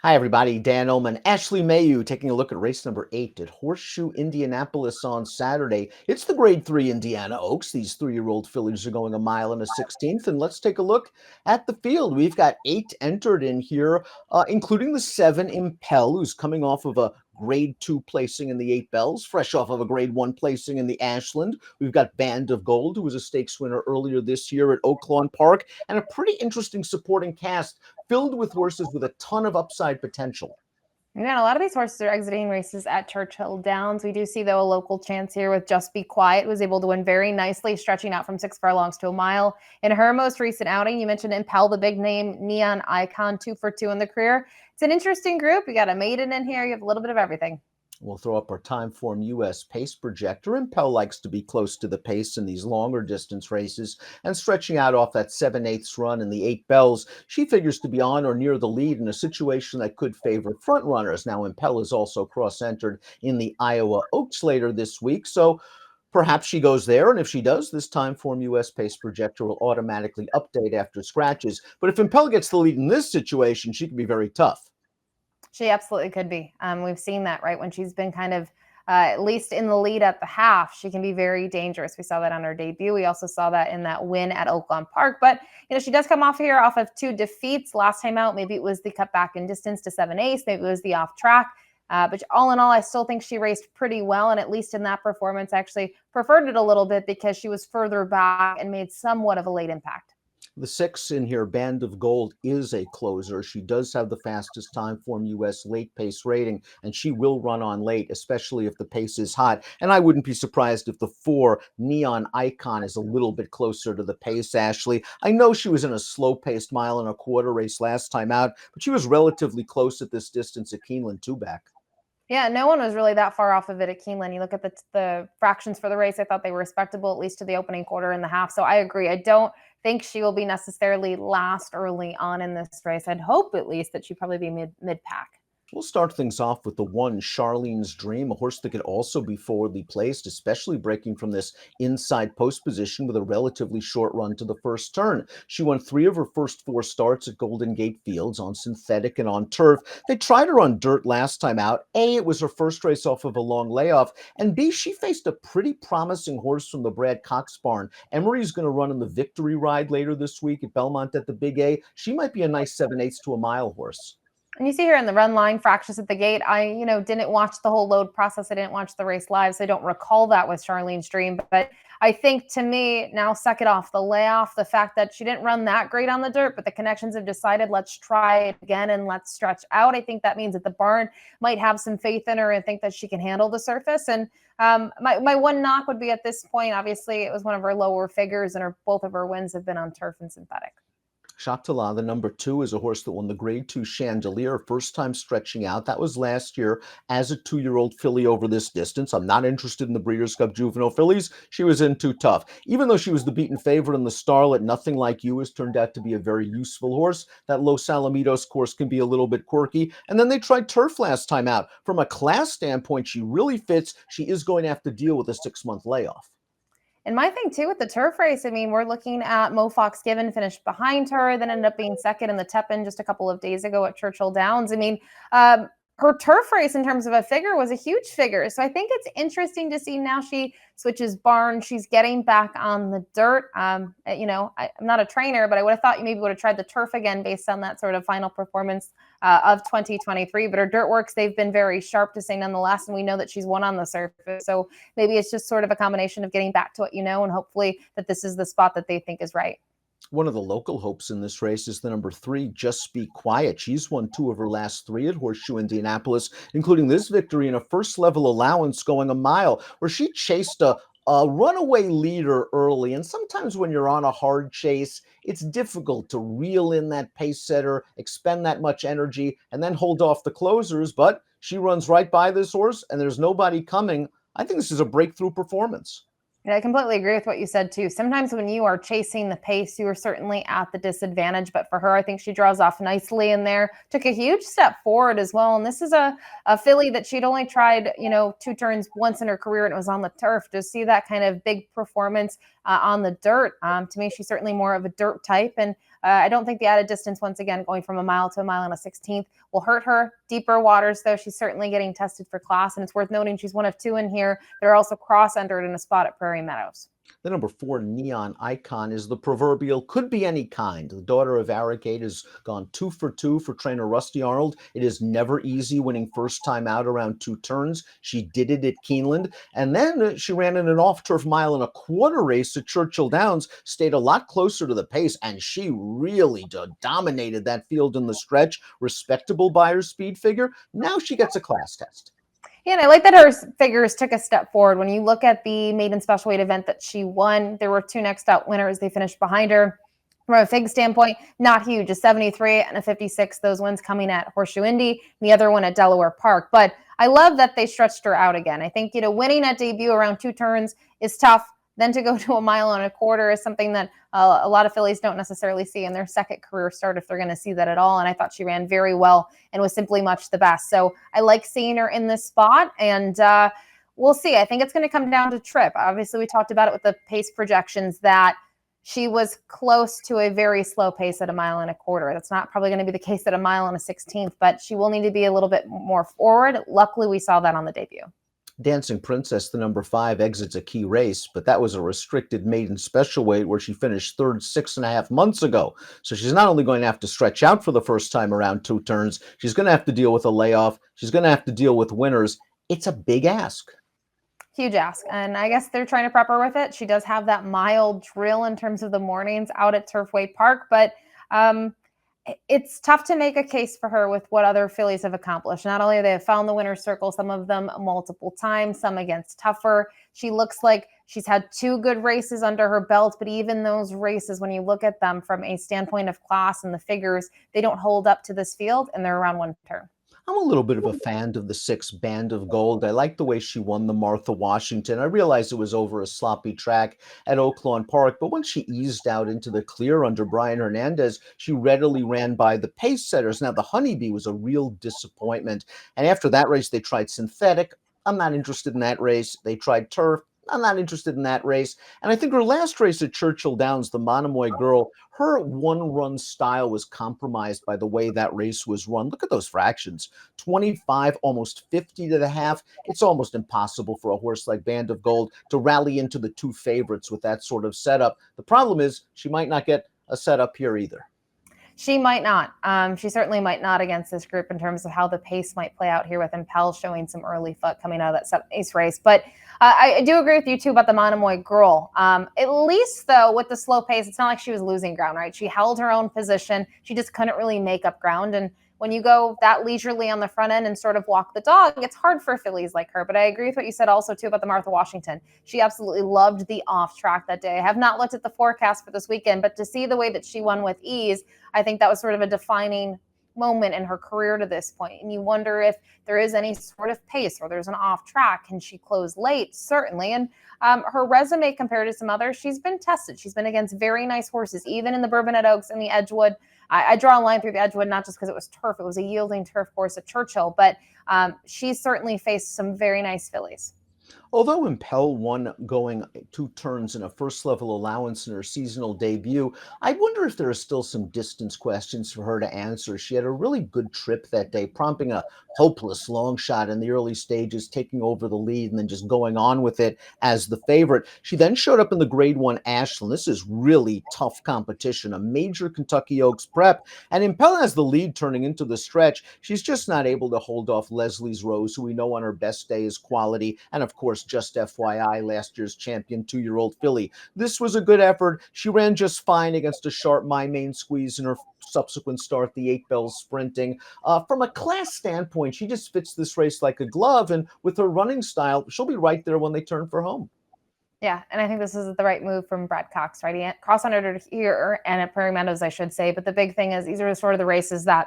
Hi, everybody. Dan Illman, Ashley Mailloux taking a look at race number 8 at Horseshoe Indianapolis on Saturday. It's the Grade 3 Indiana Oaks. These 3-year-old fillies are going a mile and a 16th. And let's take a look at the field. We've got 8 entered in here, including the 7 Impel, who's coming off of a Grade 2 placing in the 8 Bells, fresh off of a Grade 1 placing in the Ashland. We've got Band of Gold, who was a stakes winner earlier this year at Oaklawn Park, and a pretty interesting supporting cast filled with horses with a ton of upside potential. Yeah, a lot of these horses are exiting races at Churchill Downs. We do see, though, a local chance here with Just Be Quiet, was able to win very nicely, stretching out from 6 furlongs to a mile. In her most recent outing, you mentioned Impel, the big name neon icon, 2 for 2 in the career. It's an interesting group. You got a maiden in here. You have a little bit of everything. We'll throw up our Timeform US pace projector. Impel likes to be close to the pace in these longer distance races, and stretching out off that 7/8 run in the 8 Bells, she figures to be on or near the lead in a situation that could favor front runners. Now, Impel is also cross-entered in the Iowa Oaks later this week, so perhaps she goes there, and if she does, this Timeform US pace projector will automatically update after scratches. But if Impel gets the lead in this situation, she can be very tough. She absolutely could be. We've seen that, right? When she's been kind of at least in the lead at the half, she can be very dangerous. We saw that on her debut. We also saw that in that win at Oaklawn Park. But, she does come off here off of 2 defeats last time out. Maybe it was the cut back in distance to 7/8. Maybe it was the off track. But all in all, I still think she raced pretty well. And at least in that performance, I actually preferred it a little bit because she was further back and made somewhat of a late impact. The 6 in here, Band of Gold, is a closer. She does have the fastest Timeform US late pace rating, and she will run on late, especially if the pace is hot. And I wouldn't be surprised if the 4 Neon Icon is a little bit closer to the pace, Ashley. I know she was in a slow-paced mile and a quarter race last time out, but she was relatively close at this distance at Keeneland two-back. Yeah, no one was really that far off of it at Keeneland. You look at the fractions for the race, I thought they were respectable, at least to the opening quarter and the half. So I agree. I don't think she will be necessarily last early on in this race. I'd hope at least that she'd probably be mid-pack. We'll start things off with the 1 Charlene's Dream, a horse that could also be forwardly placed, especially breaking from this inside post position with a relatively short run to the first turn. She won 3 of her first 4 starts at Golden Gate Fields on synthetic and on turf. They tried her on dirt last time out. A, it was her first race off of a long layoff, and B, she faced a pretty promising horse from the Brad Cox barn. Emery's going to run in the Victory Ride later this week at Belmont at the Big A. She might be a nice 7/8 to a mile horse. And you see here in the run line, fractions at the gate, I, didn't watch the whole load process. I didn't watch the race live, so I don't recall that with Charlene's Dream. But I think, to me, now second off, the layoff, the fact that she didn't run that great on the dirt, but the connections have decided, let's try it again and let's stretch out. I think that means that the barn might have some faith in her and think that she can handle the surface. And my one knock would be at this point, obviously, it was one of her lower figures, and both of her wins have been on turf and synthetic. Chatala, the number 2, is a horse that won the Grade 2 Chandelier, first time stretching out. That was last year as a 2-year-old filly over this distance. I'm not interested in the Breeders' Cup juvenile fillies. She was in too tough. Even though she was the beaten favorite in the Starlet, Nothing Like You has turned out to be a very useful horse. That Los Alamitos course can be a little bit quirky. And then they tried turf last time out. From a class standpoint, she really fits. She is going to have to deal with a 6-month layoff. And my thing, too, with the turf race, I mean, we're looking at Mo Fox Given finished behind her, then ended up being second in the Tepin just a couple of days ago at Churchill Downs. I mean, her turf race in terms of a figure was a huge figure. So I think it's interesting to see now she switches barn. She's getting back on the dirt. I'm not a trainer, but I would have thought you maybe would have tried the turf again based on that sort of final performance of 2023. But her dirt works, they've been very sharp, to say nonetheless. And we know that she's won on the surface. So maybe it's just sort of a combination of getting back to what you know, and hopefully that this is the spot that they think is right. One of the local hopes in this race is the number 3, Just Be Quiet. She's won 2 of her last 3 at Horseshoe Indianapolis, including this victory in a first-level allowance going a mile, where she chased a runaway leader early. And sometimes when you're on a hard chase, it's difficult to reel in that pace setter, expend that much energy, and then hold off the closers. But she runs right by this horse, and there's nobody coming. I think this is a breakthrough performance. Yeah, I completely agree with what you said, too. Sometimes when you are chasing the pace, you are certainly at the disadvantage. But for her, I think she draws off nicely in there. Took a huge step forward as well. And this is a filly that she'd only tried, 2 turns once in her career, and it was on the turf. To see that kind of big performance on the dirt. To me, she's certainly more of a dirt type. And I don't think the added distance, once again, going from a mile to a mile and a 16th, will hurt her. Deeper waters, though, she's certainly getting tested for class. And it's worth noting she's one of two in here. They're also cross-entered in a spot at Prairie Meadows. The number 4 neon icon is the proverbial could be any kind. The daughter of Arrogate has gone 2 for 2 for trainer Rusty Arnold. It is never easy winning first time out around 2 turns. She did it at Keeneland. And then she ran in an off-turf mile and a quarter race at Churchill Downs, stayed a lot closer to the pace, and she really dominated that field in the stretch. Respectable by her speed figure. Now she gets a class test. Yeah, and I like that her figures took a step forward. When you look at the maiden special weight event that she won, there were 2 next out winners. They finished behind her. From a fig standpoint, not huge, a 73 and a 56. Those wins coming at Horseshoe Indy, the other one at Delaware Park. But I love that they stretched her out again. I think, winning at debut around 2 turns is tough. Then to go to a mile and a quarter is something that a lot of fillies don't necessarily see in their second career start, if they're going to see that at all. And I thought she ran very well and was simply much the best. So I like seeing her in this spot, and we'll see. I think it's going to come down to trip. Obviously, we talked about it with the pace projections that she was close to a very slow pace at a mile and a quarter. That's not probably going to be the case at a mile and a 16th, but she will need to be a little bit more forward. Luckily, we saw that on the debut. Dancing Princess, the number 5, exits a key race, but that was a restricted maiden special weight where she finished third 6.5 months ago. So she's not only going to have to stretch out for the first time around 2 turns, she's going to have to deal with a layoff. She's going to have to deal with winners. It's a big ask. Huge ask. And I guess they're trying to prep her with it. She does have that mild drill in terms of the mornings out at Turfway Park, but it's tough to make a case for her with what other fillies have accomplished. Not only have they found the winner's circle, some of them multiple times, some against tougher. She looks like she's had 2 good races under her belt, but even those races, when you look at them from a standpoint of class and the figures, they don't hold up to this field, and they're around 1 turn. I'm a little bit of a fan of the 6 Band of Gold. I like the way she won the Martha Washington. I realized it was over a sloppy track at Oaklawn Park, but once she eased out into the clear under Brian Hernandez, she readily ran by the pace setters. Now, the Honeybee was a real disappointment. And after that race, they tried synthetic. I'm not interested in that race. They tried turf. I'm not interested in that race. And I think her last race at Churchill Downs, the Monomoy Girl, her one-run style was compromised by the way that race was run. Look at those fractions. 25, almost 50 to the half. It's almost impossible for a horse like Band of Gold to rally into the 2 favorites with that sort of setup. The problem is she might not get a setup here either. She might not. She certainly might not against this group in terms of how the pace might play out here with Impel showing some early foot coming out of that 7th ace race. But I do agree with you, too, about the Monomoy Girl. At least, though, with the slow pace, it's not like she was losing ground, right? She held her own position. She just couldn't really make up ground. And when you go that leisurely on the front end and sort of walk the dog, it's hard for fillies like her. But I agree with what you said also, too, about the Martha Washington. She absolutely loved the off track that day. I have not looked at the forecast for this weekend, but to see the way that she won with ease, I think that was sort of a defining moment in her career to this point. And you wonder if there is any sort of pace or there's an off track. Can she close late? Certainly. And her resume compared to some others, she's been tested. She's been against very nice horses, even in the Bourbonnais Oaks and the Edgewood. I draw a line through the Edgewood, not just because it was turf. It was a yielding turf course at Churchill, but she's certainly faced some very nice fillies. Although Impel won going 2 turns in a first-level allowance in her seasonal debut, I wonder if there are still some distance questions for her to answer. She had a really good trip that day, prompting a hopeless long shot in the early stages, taking over the lead and then just going on with it as the favorite. She then showed up in the Grade 1 Ashland. This is really tough competition, a major Kentucky Oaks prep, and Impel has the lead turning into the stretch. She's just not able to hold off Leslie's Rose, who we know on her best day is quality, and of course, just FYI, last year's champion 2-year-old filly. This was a good effort. She ran just fine against a sharp My Main Squeeze in her subsequent start, the 8 Bells Sprinting. From a class standpoint, she just fits this race like a glove, and with her running style, she'll be right there when they turn for home. Yeah, and I think this is the right move from Brad Cox, right? He cross-entered here and at Prairie Meadows, I should say. But the big thing is these are sort of the races that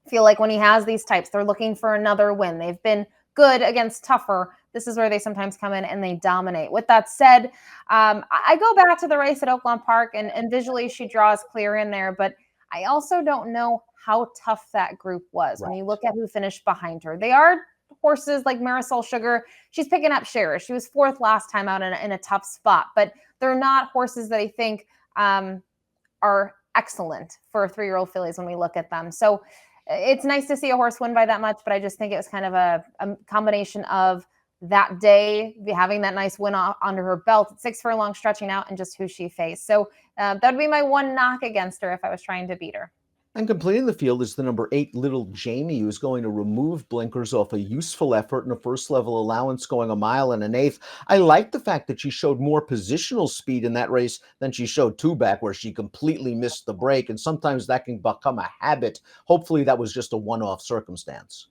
feel like when he has these types, they're looking for another win. They've been good against tougher. This is where they sometimes come in and they dominate. With that said, I go back to the race at Oaklawn Park, and visually she draws clear in there, but I also don't know how tough that group was. Right. When you look at who finished behind her, they are horses like Marisol Sugar. She's picking up shares. She was 4th last time out in a tough spot, but they're not horses that I think are excellent for 3-year-old fillies when we look at them. So it's nice to see a horse win by that much, but I just think it was kind of a combination of that day, having that nice win under her belt at 6 furlongs, stretching out, and just who she faced. So that would be my one knock against her if I was trying to beat her. And completing the field is the number 8, Little Jamie, who's going to remove blinkers off a useful effort and a first level allowance going 1.125 miles. I like the fact that she showed more positional speed in that race than she showed two back, where she completely missed the break. And sometimes that can become a habit. Hopefully, that was just a one-off circumstance.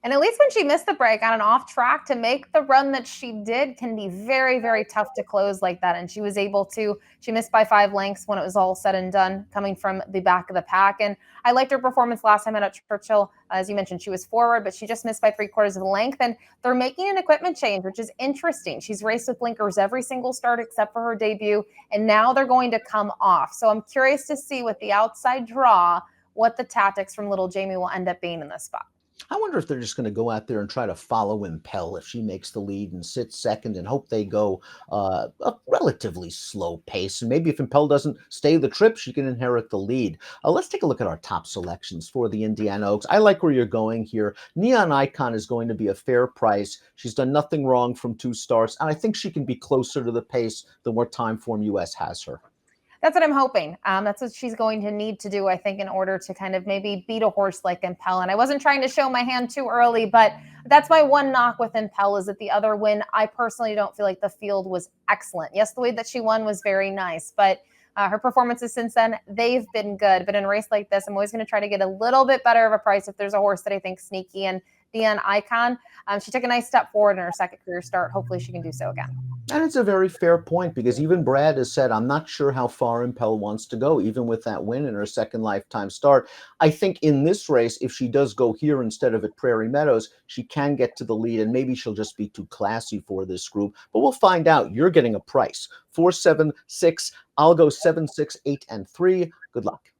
And at least when she missed the break on an off track, to make the run that she did can be very, very tough to close like that. And she was able to, she missed by 5 lengths when it was all said and done, coming from the back of the pack. And I liked her performance last time out at Churchill. As you mentioned, she was forward, but she just missed by 3/4 of the length. And they're making an equipment change, which is interesting. She's raced with blinkers every single start except for her debut. And now they're going to come off. So I'm curious to see with the outside draw, what the tactics from Little Jamie will end up being in this spot. I wonder if they're just going to go out there and try to follow Impel if she makes the lead and sits second, and hope they go a relatively slow pace. And maybe if Impel doesn't stay the trip, she can inherit the lead. Let's take a look at our top selections for the Indiana Oaks. I like where you're going here. Neon Icon is going to be a fair price. She's done nothing wrong from 2 starts, and I think she can be closer to the pace than where Timeform US has her. That's what I'm hoping. That's what she's going to need to do, I think, in order to kind of maybe beat a horse like Impel. And I wasn't trying to show my hand too early, but that's my one knock with Impel, is that the other win, I personally don't feel like the field was excellent. Yes, the way that she won was very nice, but her performances since then, they've been good. But in a race like this, I'm always going to try to get a little bit better of a price if there's a horse that I think sneaky. And Neon Icon, she took a nice step forward in her second career start. Hopefully she can do so again. And it's a very fair point, because even Brad has said, I'm not sure how far Impel wants to go, even with that win in her second lifetime start. I think in this race, if she does go here instead of at Prairie Meadows, she can get to the lead, and maybe she'll just be too classy for this group. But we'll find out. You're getting a price. 4, 7, 6. I'll go 7, 6, 8, and 3. Good luck.